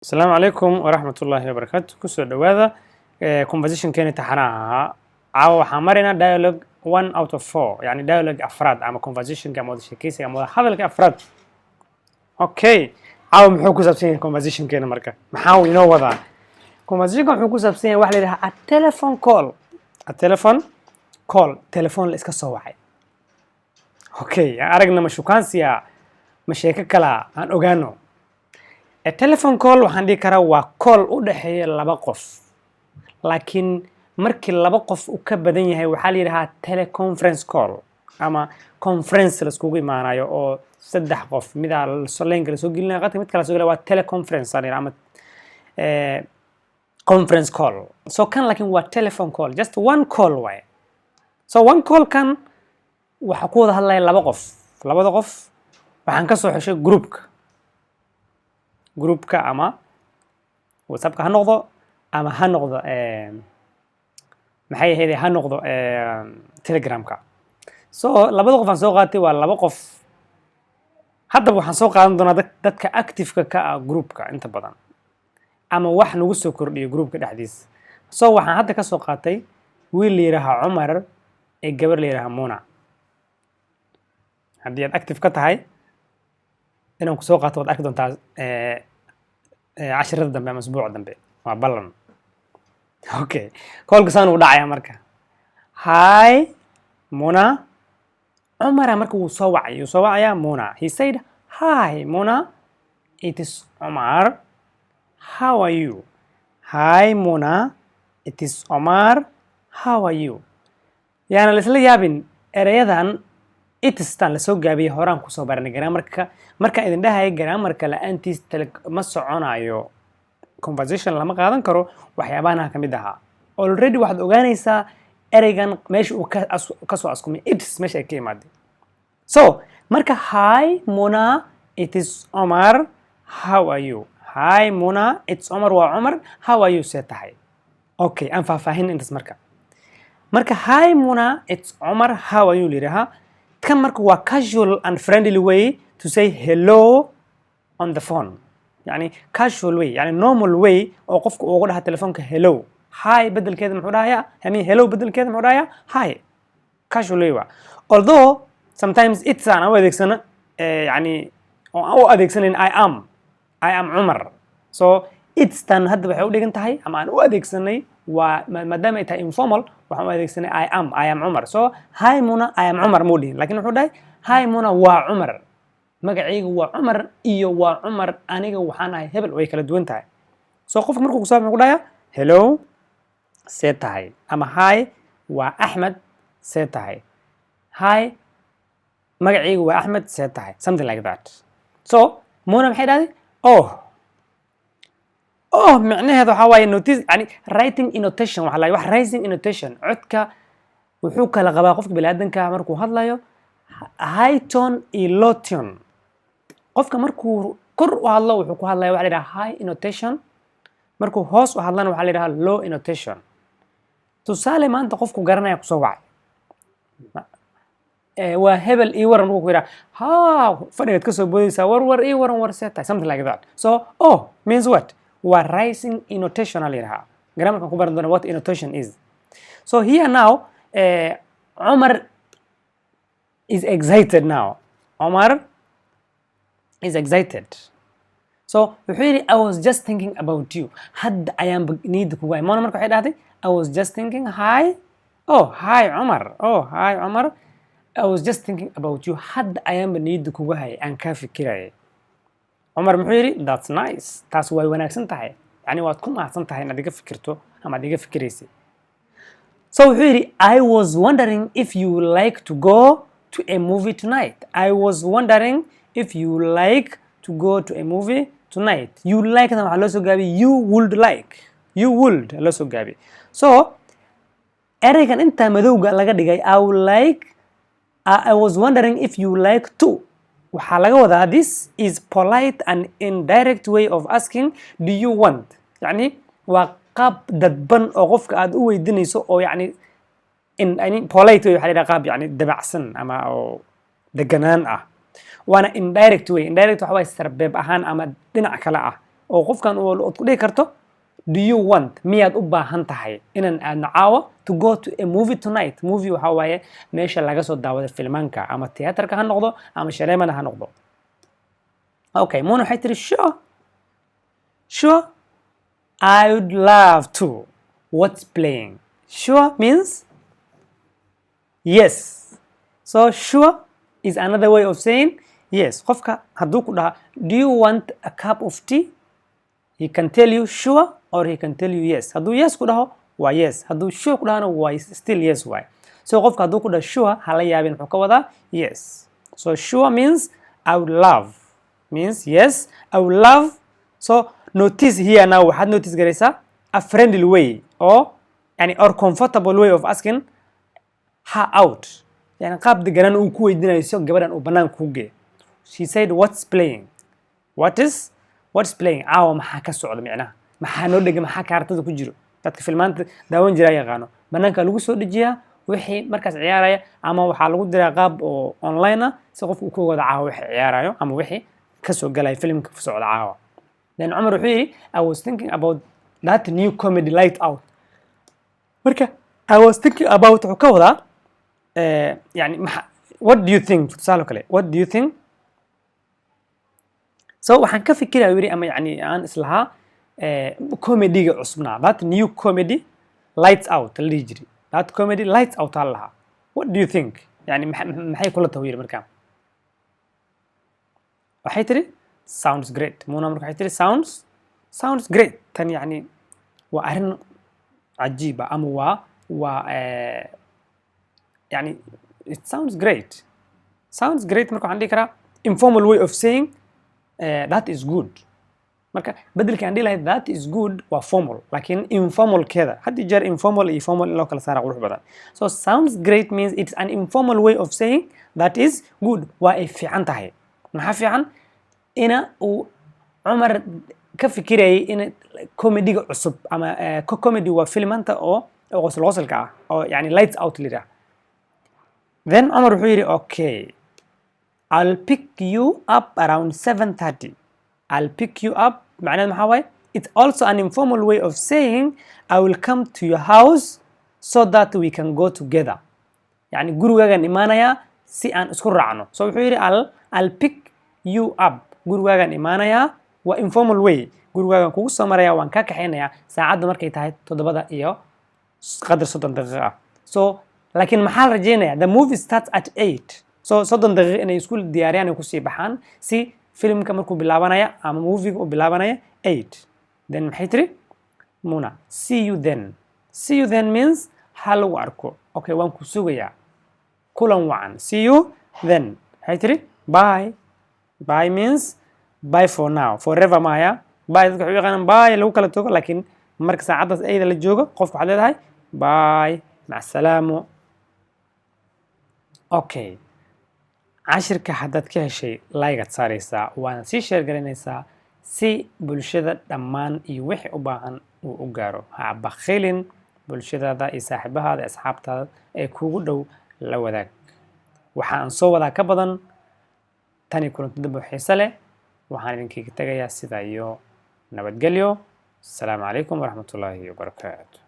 السلام عليكم ورحمة الله وبركاته كسر دواذا conversation كانت تحرها عاو حمرنا dialogue 1 out of 4 يعني dialogue أفراد أما conversation كمود شكيسي كمود حضر أفراد أوكي عاو محوكو سبسين conversation كنا مركا محاول ينو وضع conversation محوكو سبسين واحد لها التلفون كول التلفون كول تلفون اللي اسكا صوعي أوكي أرجنا مشوكان سيا مشيكا كلا عن أوغانو التلفون كول waxaan dhihi karaa waa call u dhaxeeya laba qof laakiin markii laba qof uu ka badan yahay waxaa la yiraahdaa teleconference call ama conference la iskugu imaanayo oo saddex qof mid leenka la soo gelinayo qadka mid kale soo gelaya waa teleconference ama conference call so kan laakiin waa telephone call just one call way so one call kan waxa ku wada hadlaya laba qof labada qof waxaan ka soo xeshay groupka ama whatsappka ha noqdo ama ha noqdo maxay ahayd ha noqdo telegramka so labada qof aan soo qaatay waa laba qof hadda waxaan soo qaadan doonaa dadka active-ka ka ah groupka inta badan ama wax nagu soo kordhiyo groupka dhexdiisa so waxaan hadda ka soo qaatay wiil la yiraahdo Umar ee gabar la yiraahdo Muna haddii aad active ka tahay inaan ku soo qaato wad arki doontaa casharada dambe ama usbuuca dambe waa ballan okay callka saan u dhacaya marka hi Muna Umar marka uu soo wacaya Muna he said hi Muna it is Umar how are you hi Muna it is Umar how are you yaana la isla yaabin erayadan itistan la soo gaabiyay horaan ku soo baranay grammarka marka idin dhahay grammarka la'aantiis ma soconayo conversation lama qaadan karo waxyaabaha ka mid aha already waxaad ogaanaysaa ereygan meesha uu ka soo askumay itis meesha ay ka yimaado so marka hi Muna it is Omar how are you hi Muna it's Omar wa Omar how are you say tahay okay aan faahfaahin intaas marka hi Muna it's Omar how are you liraha kan marka waa casual and friendly way to say hello on the phone يعني casual way يعني normal way oo qofku ugu dhaha telefoonka hello hi bedelkeeda muxuu dhahayaa yani hello bedelkeeda muxuu dhahayaa hi casual way although sometimes it's aan u adeegsana yani oo adeegsanin I am Umar so it's tan hadda waxay u dhigan tahay ama aan u adeegsanay waa maadaama ay tahay informal waxaan u adeegsanay I am Umar so hi Muna I am Umar moodin laakiin wuxuu dhahay hi Muna waa Umar magacaygu waa Umar iyo waa Umar aniga waxaan ahay hebel way kala duwan tahay so qofka markuu ku soo muxuu dhahayaa hello see tahay ama hi waa Ahmed see tahay hi magacaygu waa Ahmed see tahay something like that so Muna maxay dhahday معناها waxa waaye notice yani writing annotation waxa la wax raising annotation codka wuxuu kala qabaa qofka bilaadanka markuu hadlayo high tone iyo low tone qofka markuu kor u hadlo wuxuu ku hadlayaa waxa la yiraahdaa high annotation markuu hoos u hadlana waxa la yiraahdaa low annotation tusaale maanta qofku garanaya ku soo wacay waa hebel ii waran uu ku yiraahdaa ha fadhigeed ka soo boodaysaa war ii waran war seetay something like that so means what waa rising annotation aliraha grammar ku baran doona what annotation is so here now Omar is excited now Omar is excited so wuxuu yiri I was just thinking about you hadda ayaan need kugu imaan marka waxay dhahday I was just thinking hi Omar hi Omar I was just thinking about you hadda ayaan need kugu hay aan ka fikirayay Umar muxuu yiri that's nice taas way wanaagsan tahay yani waad ku mahadsan tahay inaad iga fikirto ama aad iga fikiraysid so wuxuu yiri I was wondering if you would like to go to a movie tonight I was wondering if you would like to go to a movie tonight you like waxa loo soo gaabi you would loo soo gaabi so ereygan inta madowga laga dhigay I was wondering if you like to waxaa laga wadaa this is polite and indirect way of asking do you want yani waa qaab dadban oo qofka aad u weydiinayso oo yani polite way waxa la yiraahdaa qaab yani dabacsan ama oo deganaan ah waana indirect way waxa way sarbeeb ahaan ama dhinac kale ah oo qofkan oo ku dhihi karto do you want miyaad u baahan tahay inaan aadno caawa to go to a movie tonight movie waxa waaye meesha laga soo daawado filmaanka ama theaterka ha noqdo ama shareemada ha noqdo okay Mona waxay tiri sure I would love to what's playing sure means yes so sure is another way of saying yes qofka hadduu ku dhaha do you want a cup of tea he can tell you sure or he can tell you yes hadduu yes ku dhaho waa yes hadduu sure ku dhahana waa still yes waay so qofka hadduu ku dhaho sure hala yaabin wuxuu ka wadaa yes so sure means I would love means yes I would love so notice here now waxaad notice garaysaa a friendly way or comfortable way of asking her out yani qaab deganaan uu ku weydiinayo gabadhan uu banaanka ku geeyo she said what's playing what's playing caawa maxaa ka socda micnaha maxaa noo dhega maxaa kaartada ku jiro dadka filmaanta daawan jiraa yaqaano banaanka lagu soo dejiyaa wixii markaas ciyaaraya ama waxaa lagu diraa qaab oo online ah si qofku uu ku wada caawa wixii ciyaarayo ama wixii ka soo galay filmka ku socda caawa then Umar wuxuu yiri I was thinking about that new comedy Light Out marka I was thinking about wuxuu ka wadaa يعني what do you think tusaale kale what do you think so waxaan ka fikirayaa yiri ama yani aan islaha comedy-ga cusubna that new comedy Lights Out la dhihi jiray that comedy Lights Out allaha what do you think yani maxay kula tahay yiri markaa waxay tiri sounds great Mona markaa waxay tiri sounds great tan yani waa arrin cajiib ah ama waa يعني it sounds great marka waxaan dhihi karaa informal way of saying that is good marka bedelkii aan dhihi lahayd that is good waa formal laakiin informal keeda haddii jeer informal iyo formal in loo kala saara qurux badan so sounds great means it's an informal way of saying that is good waa ay fiican tahay maxaa fiican ina uu Cumar ka fikirayay in comedy-ga cusub ama comedy waa filmanta oo qosolka ah oo yani Lights Out lira then Umar wuxuu yiri okay I'll pick you up around 7:30 I'll pick you up macnaheedu maxaa waaye it's also an informal way of saying I will come to your house so that we can go together yani gurigaagan imaanaya si aan isku raacno so wuxuu yiri I'll pick you up gurigaagan imaanaya waa informal way gurigaagan kugu soo maraya waan ka kaxeynaya saacadda markay tahay 7 iyo qadar 30 daqiiqo ah so laakiin maxaa la rajeynayaa the movie starts at 8 so 30 daqiiqo inay isku diyaariyaan ay ku sii baxaan si filmka markuu bilaabanaya ama movie uu bilaabanaya 8 then maxay tiri Mona see you then means hal lagu arko okay waan ku sugayaa kulan wacan see you then maxay tiri bye means bye for now forever maya bye dadka waxay yaqaanaan bye lagu kala tago laakiin marka saacadaas ayda la joogo qofku waxaad leedahay bye mac salaamo okay cashirka haddaad ka heshay like-aad saaraysaa waana sii share galinaysaa si bulshada dhammaan iyo wixii u baahan uu u gaaro ha bakhilin bulshadaada iyo saaxiibahaada asxaabtaada ee kuugu dhow la wadaag waxaan soo wadaa ka badan tani kulanti dib u xiiso leh waxaan idinkaga tagayaa sidaa iyo nabadgelyo asalaamu calaykum waraxmatullaahi wabarakaatu